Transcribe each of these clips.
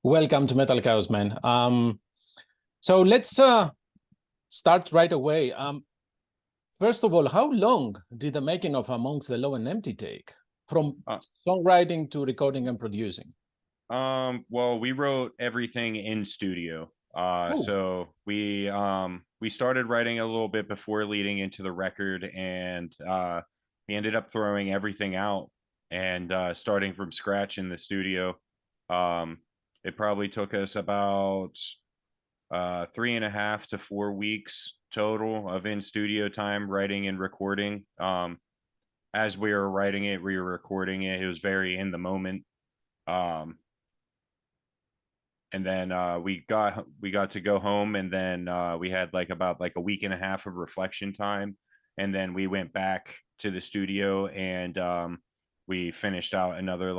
Welcome to Metal Chaos, man. So let's start right away. First of all, how long did the making of Amongst the Low and Empty take, from songwriting to recording and producing? Well, we wrote everything in studio. So we started writing a little bit before leading into the record, and we ended up throwing everything out and starting from scratch in the studio. It probably took us about 3.5 to 4 weeks total of in studio time writing and recording. As we were writing it, we were recording it. It was very in the moment. And then we got to go home, and then we had about a week and a half of reflection time, and then we went back to the studio, and we finished out another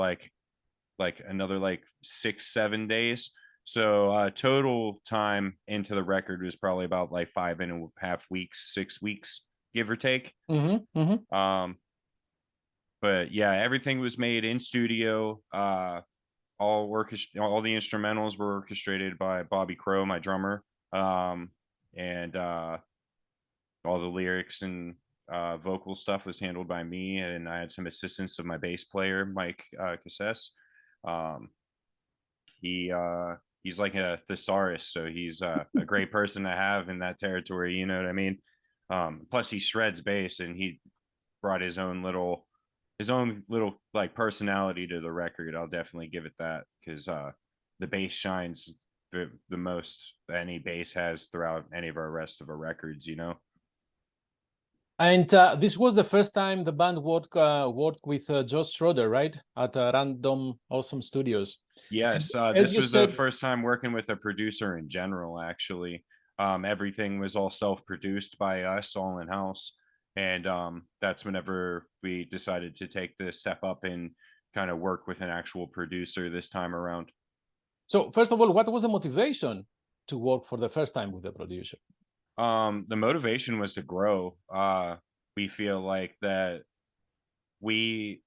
another 6-7 days. So total time into the record was probably about 5.5 weeks, 6 weeks, give or take. But yeah, everything was made in studio. All the instrumentals were orchestrated by Bobby Crow, my drummer, and all the lyrics and vocal stuff was handled by me, and I had some assistance of my bass player, Mike Casses. He's like a thesaurus, so he's a great person to have in that territory, you know what I mean? Plus he shreds bass, and he brought his own little personality to the record. I'll definitely give it that, because the bass shines the most any bass has throughout any of our rest of our records, you know. And this was the first time the band worked with Josh Schroeder, right, at Random Awesome Studios. Yes, this was the first time working with a producer in general, actually. Everything was all self-produced by us, all in-house. And that's whenever we decided to take the step up and kind of work with an actual producer this time around. So first of all, what was the motivation to work for the first time with the producer? The motivation was to grow. We feel like that we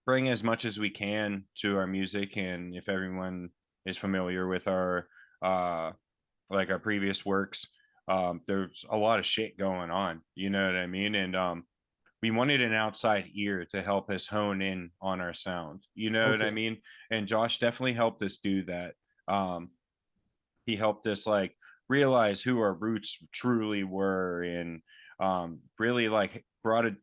bring as much as we can to our music, and if everyone is familiar with our our previous works, there's a lot of shit going on, you know what I mean? And we wanted an outside ear to help us hone in on our sound, you know what I mean? And Josh definitely helped us do that. He helped us realize who our roots truly were, and really brought a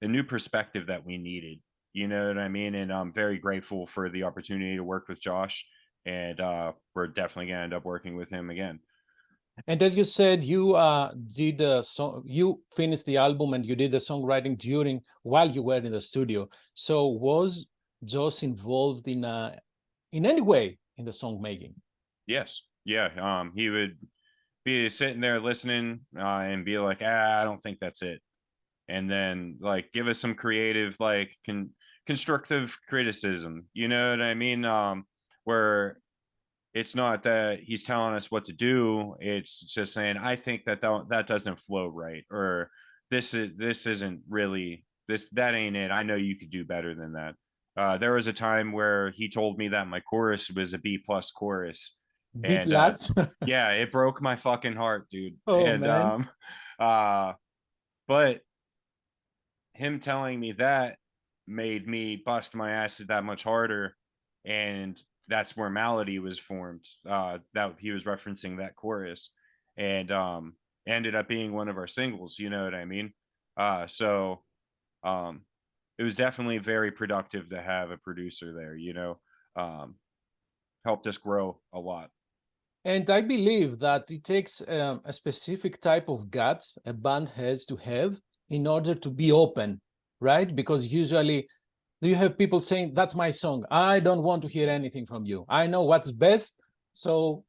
new perspective that we needed, you know what I mean? And I'm very grateful for the opportunity to work with Josh, and we're definitely gonna end up working with him again. And as you said, you did you finished the album and you did the songwriting while you were in the studio. So was Josh involved in any way in the song making? Yes. Yeah. He would be sitting there listening and be like, I don't think that's it. And then give us some creative, constructive criticism. You know what I mean? Where it's not that he's telling us what to do. It's just saying, I think that doesn't flow right. Or this isn't really that ain't it. I know you could do better than that. There was a time where he told me that my chorus was a B+ chorus. B+? And yeah, it broke my fucking heart, dude. Oh, and man. But him telling me that made me bust my ass that much harder, and that's where Malady was formed. That he was referencing that chorus, and ended up being one of our singles, you know what I mean? So it was definitely very productive to have a producer there, you know. Helped us grow a lot. And I believe that it takes a specific type of guts a band has to have in order to be open, right? Because usually you have people saying, that's my song, I don't want to hear anything from you, I know what's best, so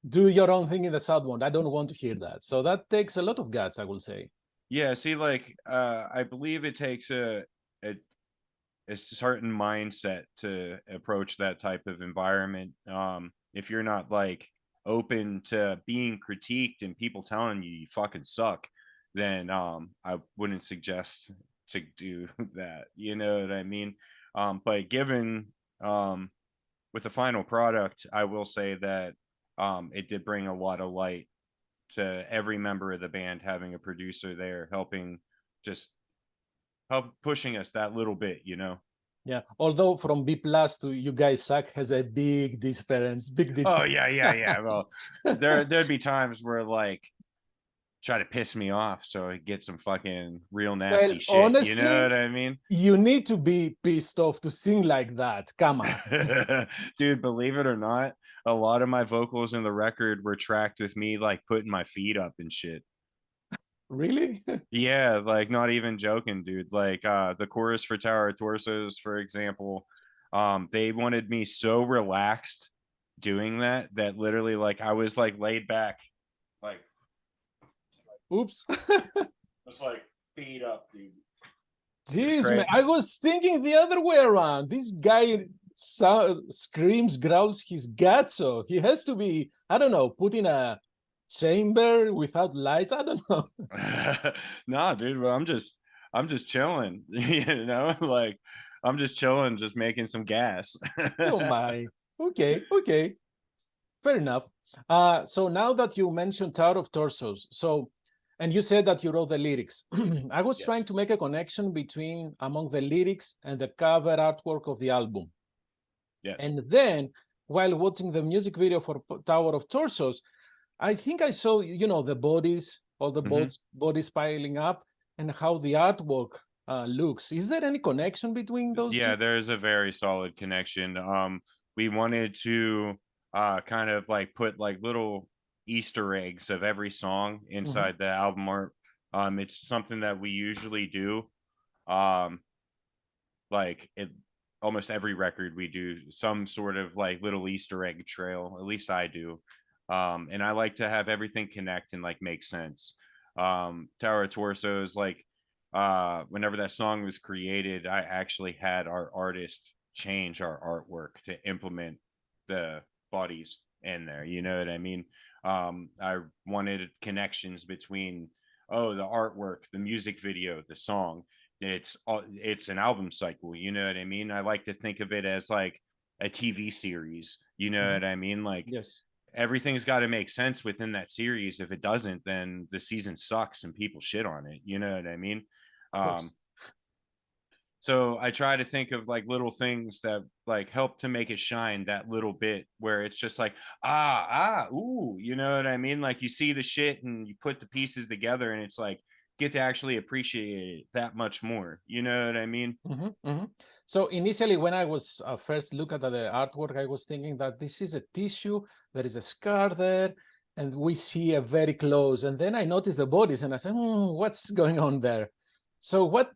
do your own thing in the sound. I don't want to hear that. So that takes a lot of guts, I will say. Yeah, see, I believe it takes a certain mindset to approach that type of environment. If you're not open to being critiqued and people telling you fucking suck, then I wouldn't suggest to do that, you know what I mean? But given with the final product, I will say that it did bring a lot of light to every member of the band, having a producer there helping, just help pushing us that little bit, you know. Yeah. Although from B plus to You Guys Suck has a big difference, big Oh distance. yeah. Well, there'd be times where like try to piss me off so I get some fucking real Well, nasty shit. You know honestly, what I mean? you need to be pissed off to sing like that. Come on. Dude, believe it or not, a lot of my vocals in the record were tracked with me like putting my feet up and shit. Really? Yeah, like not even joking, dude. Like the chorus for Tower of Torsos, for example, they wanted me so relaxed doing that that literally like I was like laid back, like Oops. just like feet up, dude. It was Jeez, man. great. I was thinking the other way around. This guy screams, growls his guts off. He has to be, I don't know, put in a chamber without lights. I don't know. Nah, dude, but I'm just chilling, you know, like I'm just chilling, just making some gas. Oh my. Okay, okay. Fair enough. So now that you mentioned Tower of Torsos, so and you said that you wrote the lyrics. I was trying Yes. to make a connection between among the lyrics and the cover artwork of the album. Yes. And then while watching the music video for Tower of Torsos, I think I saw, you know, the bodies, all the Hmm. bodies piling up and how the artwork looks. Is there any connection between those Yeah, two? there's a very solid connection. We wanted to kind of like put like little Easter eggs of every song Mhm. inside the album art. It's something that we usually do. Um, like it almost every record we do some sort of like little Easter egg trail. At least I do. And I like to have everything connect and like make sense. Tower of Torsos, like whenever that song was created, I actually had our artist change our artwork to implement the bodies in there. You know what I mean? I wanted connections between the artwork, the music video, the song. It's an album cycle. You know what I mean? I like to think of it as like a TV series. You know Mhm. what I mean? Like Yes, everything's got to make sense within that series. If it doesn't, then the season sucks and people shit on it. You know what I mean? of Um, course. so I try to think of like little things that like help to make it shine that little bit where it's just like, ooh, you know what I mean? Like you see the shit and you put the pieces together and it's like, get to actually appreciate it that much more. You know what I mean? Mhm, mhm. So initially, when I was first look at the artwork, I was thinking that this is a tissue, there is a scar there, and we see a very close. And then I noticed the bodies, and I said, "What's going on there?" So what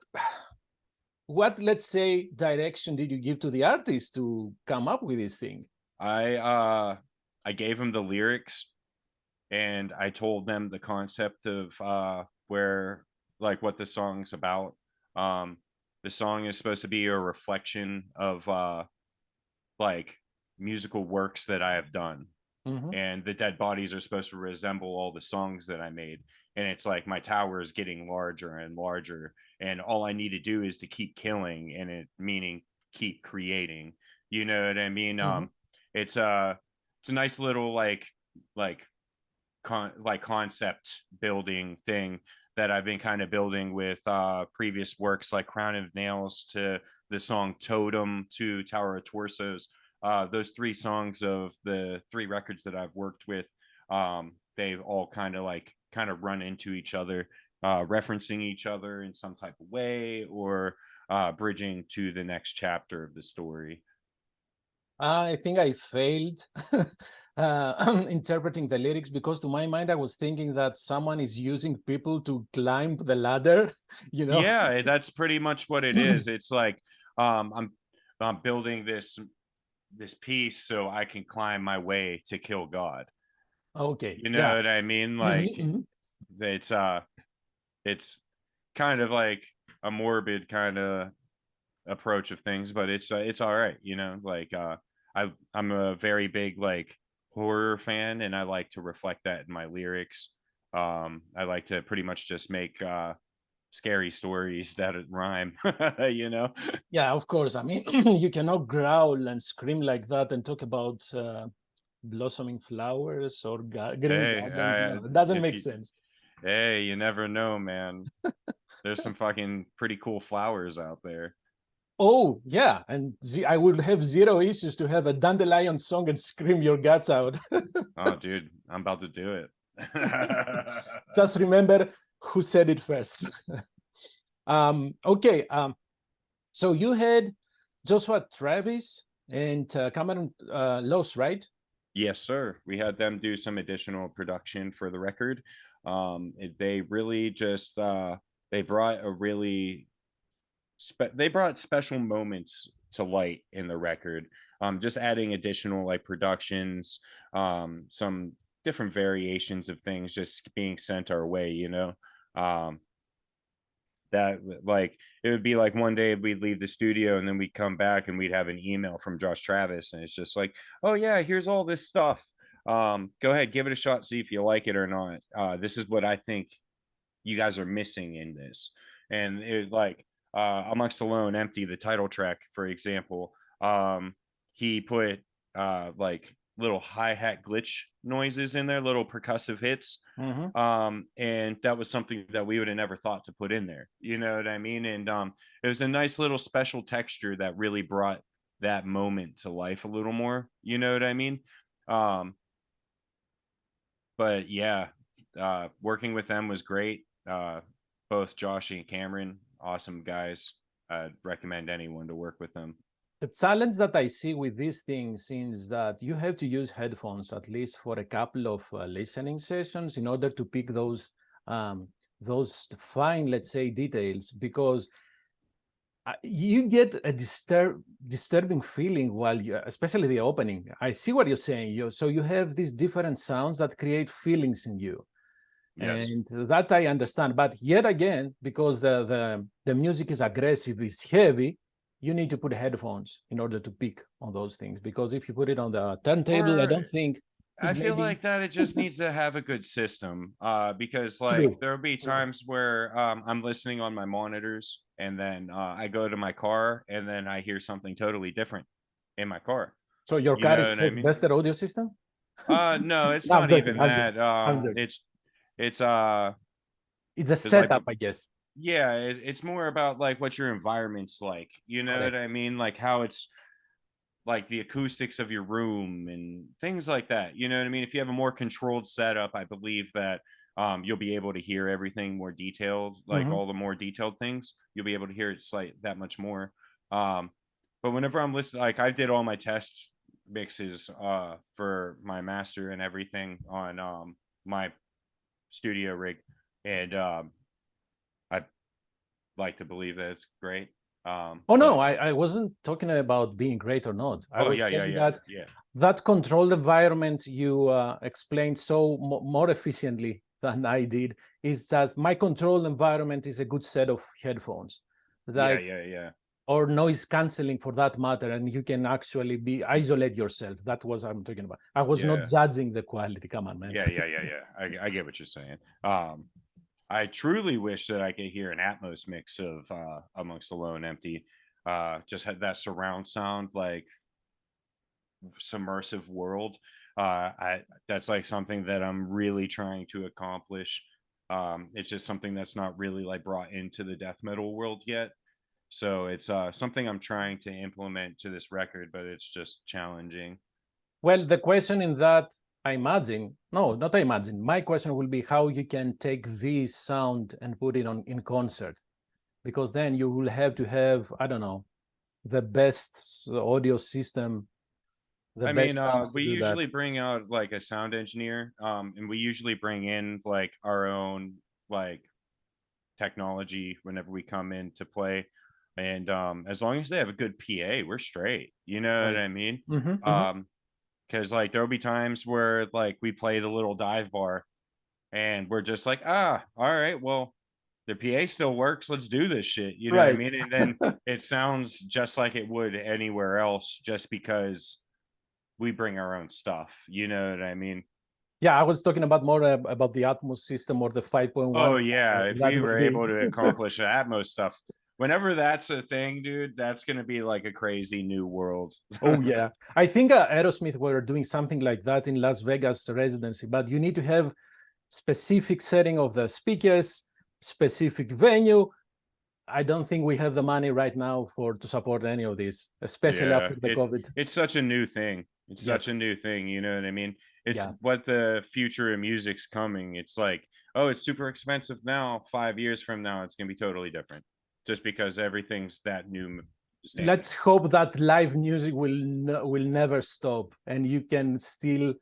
let's say direction did you give to the artist to come up with this thing? I uh I gave them the lyrics and I told them the concept of where like what the song's about. Um the song is supposed to be a reflection of like musical works that I have done. Mhm, And the dead bodies are supposed to resemble all the songs that I made. And it's like my tower is getting larger and larger. And all I need to do is to keep killing and it meaning keep creating. You know what I mean? mhm. It's it's a nice little like like concept building thing that I've been kind of building with previous works like Crown of Nails to the song Totem to Tower of Torsos. Those three songs of the three records that I've worked with, they've all kind of run into each other, referencing each other in some type of way or bridging to the next chapter of the story. I think I failed interpreting the lyrics because, to my mind, I was thinking that someone is using people to climb the ladder, you know? Yeah, that's pretty much what it is. It's like um, I'm I'm building this piece so I can climb my way to kill God. Okay, You know yeah. what I mean? Mhm, Like mhm. it's it's kind of like a morbid kind of approach of things, but it's all right, you know? Like I'm a very big like horror fan and I like to reflect that in my lyrics. I like to pretty much just make scary stories that rhyme, you know? Yeah, of course. I mean, you cannot growl and scream like that and talk about blossoming flowers or green Hey, gardens. No, it doesn't if make you, sense. hey, you never know, man. There's some fucking pretty cool flowers out there. Oh, yeah. And I would have zero issues to have a dandelion song and scream your guts out. Oh, dude, I'm about to do it. Just remember who said it first. Okay. So you had Joshua Travis and Cameron Loss, right? Yes, sir. We had them do some additional production for the record. They really just they brought a really they brought special moments to light in the record. Just adding additional like productions, some different variations of things just being sent our way, you know. Um, that like it would be like one day we'd leave the studio and then we'd come back and we'd have an email from Josh Travis and it's just like, oh yeah, here's all this stuff. Go ahead, give it a shot, see if you like it or not. This is what I think you guys are missing in this. And it like Amongst Alone Empty, the title track, for example, he put like little hi-hat glitch noises in there, little percussive hits. Mhm. And that was something that we would have never thought to put in there. You know what I mean? And it was a nice little special texture that really brought that moment to life a little more. You know what I mean? Um, but yeah, working with them was great. Both Josh and Cameron, awesome guys. I'd recommend anyone to work with them. The challenge that I see with these things is that you have to use headphones at least for a couple of listening sessions in order to pick those fine, let's say, details, because you get a disturbing feeling while you, especially the opening. I see what you're saying. So you have these different sounds that create feelings in you. Yes. And that I understand. But yet again, because the music is aggressive, it's heavy, you need to put headphones in order to pick on those things. Because if you put it on the turntable, I Or don't think I it may feel be like that it just needs to have a good system. Because like true. there'll be True. times where I'm listening on my monitors and then I go to my car and then I hear something totally different in my car. So your You car know what I has mean? better audio system? No, it's No, I'm not joking. even I'm joking. that. I'm joking. It's It's a because like setup, I guess. yeah, it's more about like what your environment's like. You know what Correct. I mean? Like how it's like the acoustics of your room and things like that. You know what I mean? If you have a more controlled setup, I believe that you'll be able to hear everything more detailed, like Mhm. all the more detailed things. You'll be able to hear it like that much more. Um, but whenever I'm listening, like I did all my test mixes for my master and everything on my studio rig, and I like to believe that it's great. Oh no, But I wasn't talking about being great or not. I oh was yeah, yeah, saying yeah, that yeah. that controlled environment you explained so more efficiently than I did is just my controlled environment is a good set of headphones, Yeah, like yeah, yeah. or noise canceling for that matter, and you can actually be isolate yourself. That was what I'm talking about. I was not Yeah. judging the quality. Come on, man. Yeah, yeah, yeah, yeah. I get what you're saying. I truly wish that I could hear an Atmos mix of Amongst Alone Empty. Just had that surround sound, like submersive world. I That's like something that I'm really trying to accomplish. It's just something that's not really like brought into the death metal world yet. So it's something I'm trying to implement to this record, but it's just challenging. Well, the question in that, I imagine, no, not I imagine. My question will be how you can take this sound and put it on in concert, because then you will have to have, I don't know, the best audio system, the I mean, best amps to we do that. usually bring out like a sound engineer, and we usually bring in like our own like technology whenever we come in to play. And as long as they have a good PA, we're straight. You know what Right. I mean? Mm-hmm, mm-hmm. Because like there'll be times where like we play the little dive bar, and we're just like, ah, all right, well, the PA still works. Let's do this shit. You know what I Right. mean? And then it sounds just like it would anywhere else, just because we bring our own stuff. You know what I mean? Yeah, I was talking about more about the Atmos system or the 5.1. Oh yeah, if That we would were be able to accomplish the Atmos stuff, whenever that's a thing, dude, that's gonna be like a crazy new world. oh yeah. I think Aerosmith were doing something like that in Las Vegas residency, but you need to have specific setting of the speakers, specific venue. I don't think we have the money right now to support any of this, especially Yeah, after the COVID. it's such a new thing. It's such a Yes. new thing, you know what I mean? It's Yeah. what the future of music's coming. It's like, oh, it's super expensive now. 5 years from now, it's gonna be totally different, just because everything's that new standard. Let's hope that live music will never stop, and you can still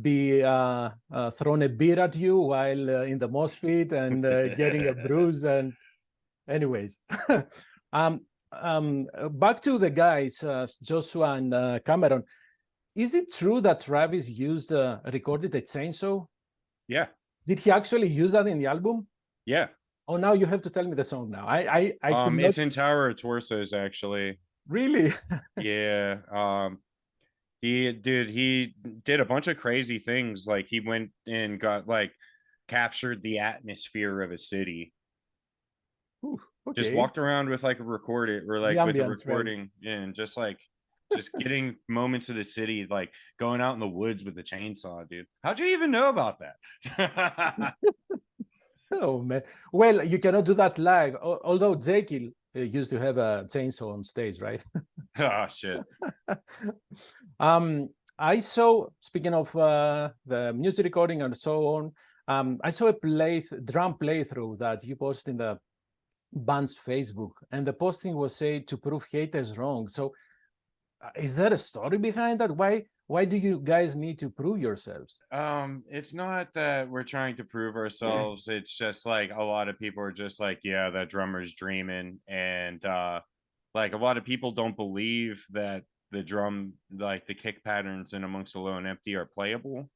be thrown a beer at you while in the mosh pit and getting a bruise. And anyways, um, back to the guys, Joshua and Cameron. Is it true that Travis recorded a chainsaw? Yeah, Did he actually use that in the album? yeah. Oh, now you have to tell me the song now. I could not It's in Tower of Torsos actually. really. Yeah. He did a bunch of crazy things. Like he went and got like captured the atmosphere of a city. Oof, Just okay. walked around with like a recorder or The like with a ambience, right? recording and just getting moments of the city, like going out in the woods with a chainsaw, dude. How'd you even know about that? Oh man. Well, you cannot do that live. Although Jekyll used to have a chainsaw on stage, right? Oh shit. um, I saw, speaking of the music recording and so on, I saw a drum playthrough that you posted in the band's Facebook, and the posting was said to prove haters wrong. So, is there a story behind that? Why do you guys need to prove yourselves? It's not that we're trying to prove ourselves. It's just like a lot of people are just like, yeah, that drummer's dreaming. And like a lot of people don't believe that the drum, like the kick patterns in Amongst the Low and Empty are playable.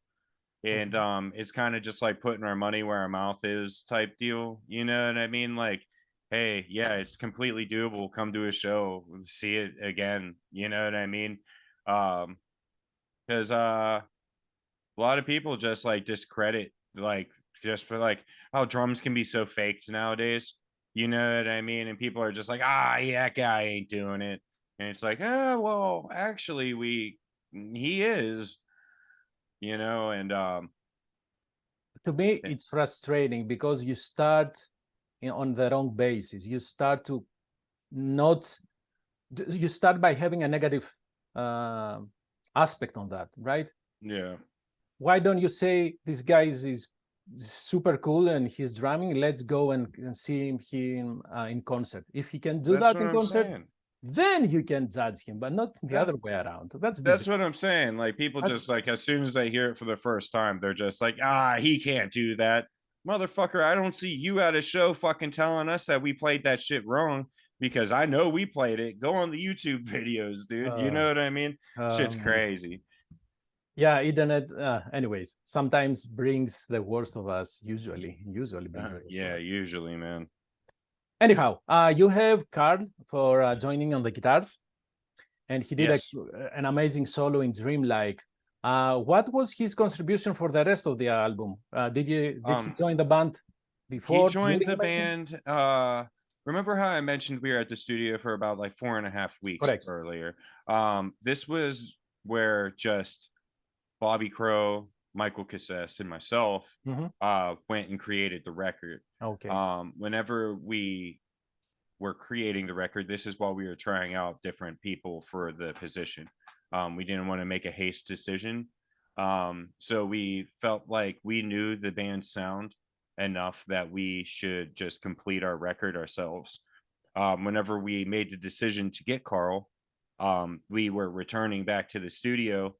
And Mhm. it's kind of just like putting our money where our mouth is type deal. You know what I mean? Like, hey, yeah, it's completely doable. Come to a show, see it again. You know what I mean? Because a lot of people just like discredit like just for like how drums can be so faked nowadays. You know what I mean? And people are just like, ah, yeah, that guy ain't doing it. And it's like, ah, well, actually, he is, and To me, eh, it's frustrating because you start on the wrong basis. You start to not you start by having a negative uh, aspect on that, right? yeah, Why don't you say this guy is super cool and he's drumming? Let's go and see him in concert. If he can do that's that what in I'm concert, saying. then you can judge him, but not the Yeah, other way around. That's that's bizarre. what I'm saying. Like people just That's like as soon as they hear it for the first time, they're just like, ah, he can't do that. Motherfucker, I don't see you at a show fucking telling us that we played that shit wrong because I know we played it. Go on the YouTube videos, dude. You uh, know what I mean? Shit's um, crazy. yeah, internet. Anyways, sometimes brings the worst of us. Usually brings the worst of Yeah, us. usually, man. Anyhow, you have Carl for joining on the guitars, and he did Yes. an amazing solo in Dreamlike. What was his contribution for the rest of the album? Did he Um, join the band he before, joined during the making? band. Remember how I mentioned we were at the studio for about like 4.5 weeks Correct. earlier? This was where just Bobby Crow, Michael Casses, and myself Hmm. went and created the record. Okay. Whenever we were creating the record, this is while we were trying out different people for the position. We didn't want to make a haste decision. So we felt like we knew the band's sound enough that we should just complete our record ourselves. Whenever we made the decision to get Carl, we were returning back to the studio,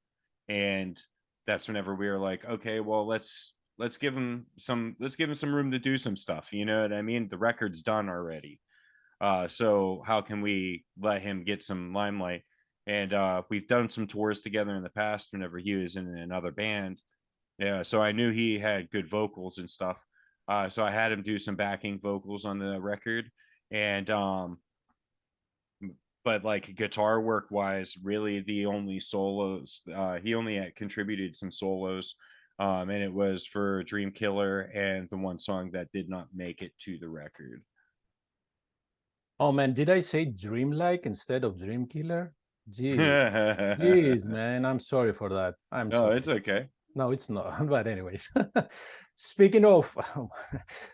and that's whenever we were like, okay, well, let's give him some room to do some stuff. You know what I mean? The record's done already. So how can we let him get some limelight? And we've done some tours together in the past whenever he was in another band. Yeah, so I knew he had good vocals and stuff. So I had him do some backing vocals on the record. And but like guitar work wise, really the only solos, he only had contributed some solos And it was for Dream Killer and the one song that did not make it to the record. Oh man, did I say Dreamlike instead of Dream Killer? Gee, No, jeez, man, I'm sorry for that. I'm sorry. it's okay. No, it's not. But anyways, speaking of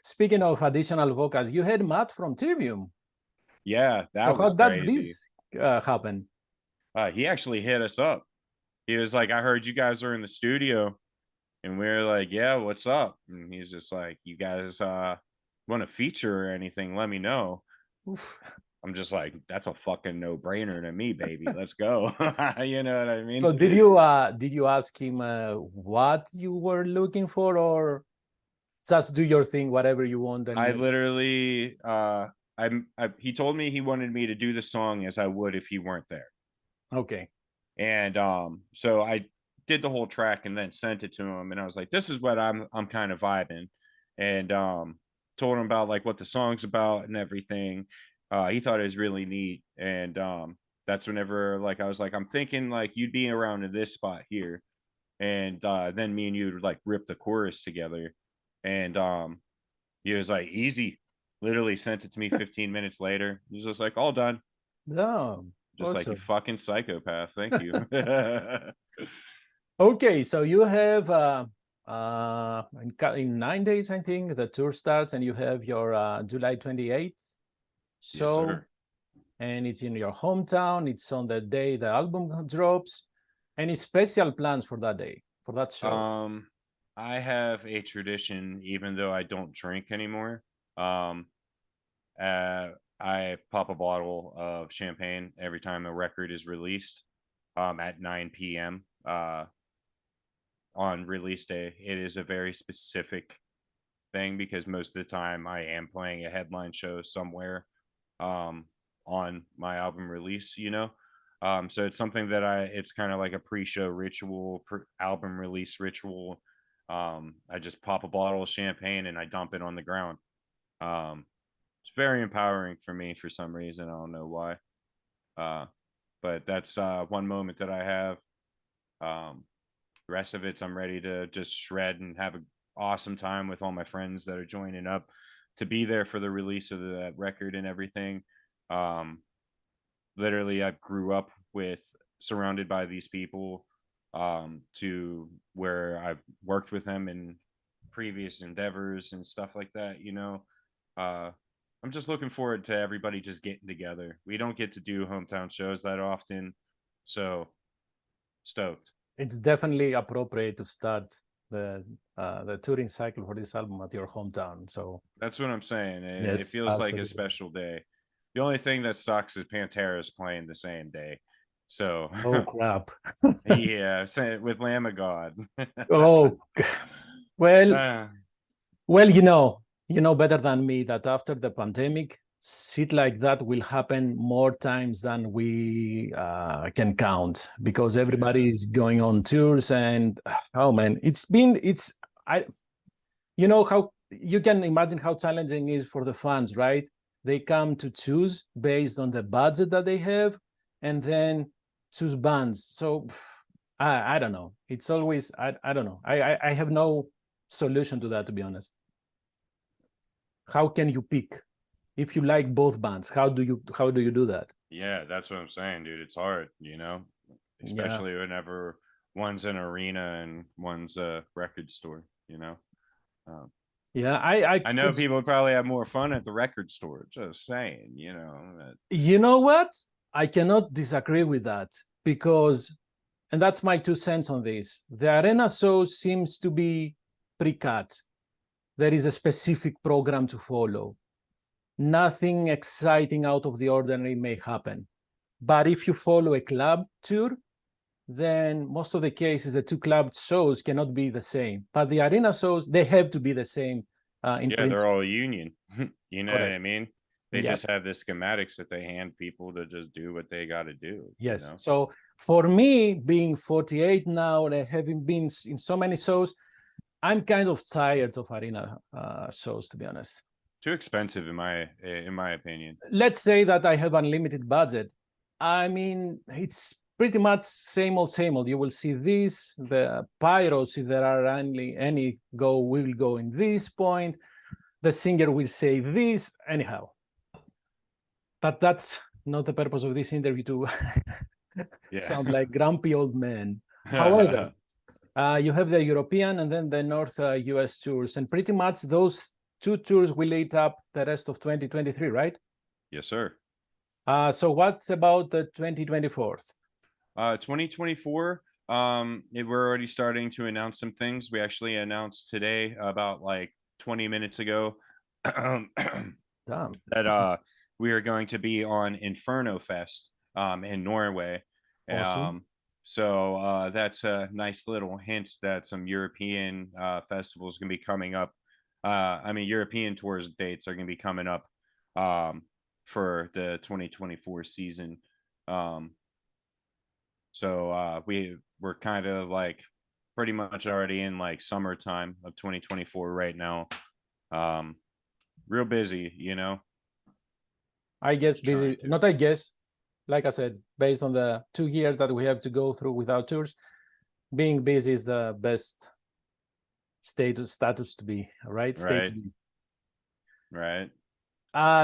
speaking of additional vocals, you had Matt from Trivium. Yeah, So that how was did crazy. this happen? He actually hit us up. He was like, I heard you guys are in the studio. And we were like, yeah, what's up? And he's just like, you guys want to feature or anything, let me know. Oof. I'm just like, that's a fucking no-brainer to me, baby. Let's go. You know what I mean? So did you ask him what you were looking for, or just do your thing, whatever you want? And I literally he told me he wanted me to do the song as I would if he weren't there. okay. And so I did the whole track and then sent it to him, and I was like, this is what I'm kind of vibing. And told him about like what the song's about and everything. He thought it was really neat. And that's whenever like I was like, I'm thinking like you'd be around in this spot here. And then me and you would like rip the chorus together. And he was like, easy. Literally sent it to me 15 minutes later. He was just like, all done. No, Just like, you awesome. fucking psychopath. Thank you. Okay, so you have in 9 days, I think, the tour starts, and you have your July 28th Yes, show, sir. and it's in your hometown. It's on the day the album drops. Any special plans for that day, for that show? I have a tradition, even though I don't drink anymore. Um, I pop a bottle of champagne every time a record is released at 9 p.m. On release day. It is a very specific thing because most of the time I am playing a headline show somewhere on my album release, you know. So it's something that it's kind of like a pre-show ritual, album release ritual. I just pop a bottle of champagne and I dump it on the ground. It's very empowering for me for some reason. I don't know why. But that's one moment that I have. The rest of it's I'm ready to just shred and have an awesome time with all my friends that are joining up to be there for the release of that record and everything. Um, Literally, I grew up with surrounded by these people to where I've worked with them in previous endeavors and stuff like that, you know. I'm just looking forward to everybody just getting together. We don't get to do hometown shows that often, so stoked. It's definitely appropriate to start the touring cycle for this album at your hometown. So That's what I'm saying. It yes, feels like a absolutely. special day. The only thing that sucks is Pantera's playing the same day. So Oh crap. yeah, with Lamb of God. Oh well, Uh, well, you know better than me that after the pandemic, shit like that will happen more times than we can count, because everybody yeah. is going on tours. And oh man, it's I you know how you can imagine how challenging it is for the fans, right? They come to choose based on the budget that they have, and then choose bands. So I don't know. It's always I don't know. I have no solution to that, to be honest. How can you pick if you like both bands? How do you do that? Yeah, that's what I'm saying, dude. It's hard, you know, Yeah, especially whenever one's an arena and one's a record store, you know. Um, yeah. I I know could. people probably have more fun at the record store, just saying, you know. You know what? I cannot disagree with that, because, and that's my 2 cents on this. The arena show seems to be pre-cut. There is a specific program to follow. Nothing exciting out of the ordinary may happen. But if you follow a club tour, then most of the cases, the two club shows cannot be the same. But the arena shows, they have to be the same in Yeah, they're principle. all union. You know what I Correct. mean? They Yeah. just have the schematics that they hand people to just do what they got to do, you Yes. know? So for me, being 48 now and having been in so many shows, I'm kind of tired of arena shows, to be honest. Too expensive in my opinion. Let's say that I have unlimited budget. I mean, it's pretty much same old, same old. You will see this, the pyros, if there are any will go in this point. The singer will say this, anyhow. But that's not the purpose of this interview to sound like grumpy old men. However, you have the European and then the North US tours, and pretty much those two tours will eat up the rest of 2023, right? Yes, sir. So what's about the 2024? 2024, we're already starting to announce some things. We actually announced today, about like 20 minutes ago, that we are going to be on Inferno Fest in Norway. Awesome. So that's a nice little hint that some European festivals going to be coming up. I mean, European tours dates are going to be coming up for the 2024 season. So we're kind of like pretty much already in like summertime of 2024 right now. Real busy, you know. I guess busy, not I guess, like I said, based on the 2 years that we have to go through without tours, being busy is the best status to be, right? State to be. Right.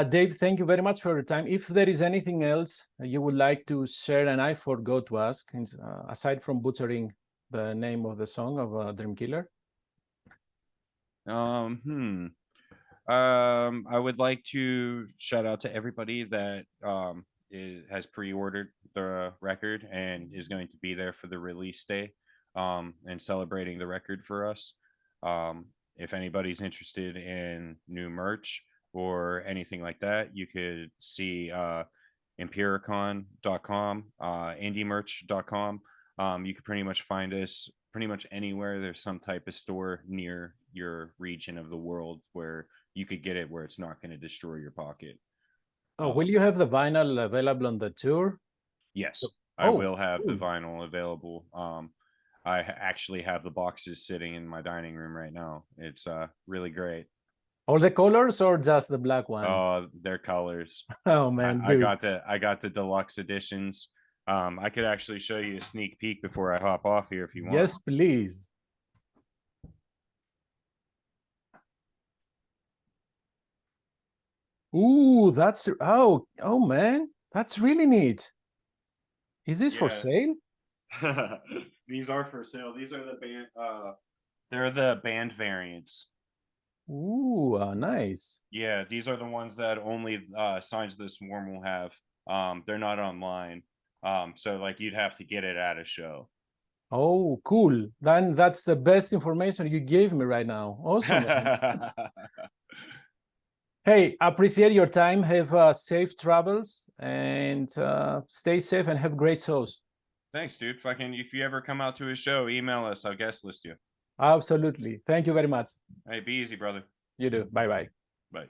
Dave, thank you very much for your time. If there is anything else you would like to share, and I forgot to ask, aside from butchering the name of the song of Dream Killer. I would like to shout out to everybody that has pre-ordered the record and is going to be there for the release day and celebrating the record for us. If anybody's interested in new merch or anything like that, you could see empiricon.com, indiemerch.com. You can pretty much find us pretty much anywhere there's some type of store near your region of the world where you could get it where it's not going to destroy your pocket. Oh, will you have the vinyl available on the tour? Yes, I will have the vinyl available. I actually have the boxes sitting in my dining room right now. It's really great. All the colors or just the black one? Oh, they're colors. Oh man, I got the deluxe editions. I could actually show you a sneak peek before I hop off here if you want. Yes, please. Ooh, that's oh man, that's really neat. Is this for sale? These are for sale. These are the band they're the band variants. Ooh, nice. Yeah, these are the ones that only Signs of the Swarm will have. They're not online. So like you'd have to get it at a show. Oh, cool. Then that's the best information you gave me right now. Awesome. Hey, appreciate your time. Have safe travels and stay safe and have great shows. Thanks, dude. If you ever come out to a show, email us. I'll guest list you. Absolutely. Thank you very much. Hey, be easy, brother. You do. Bye-bye. Bye.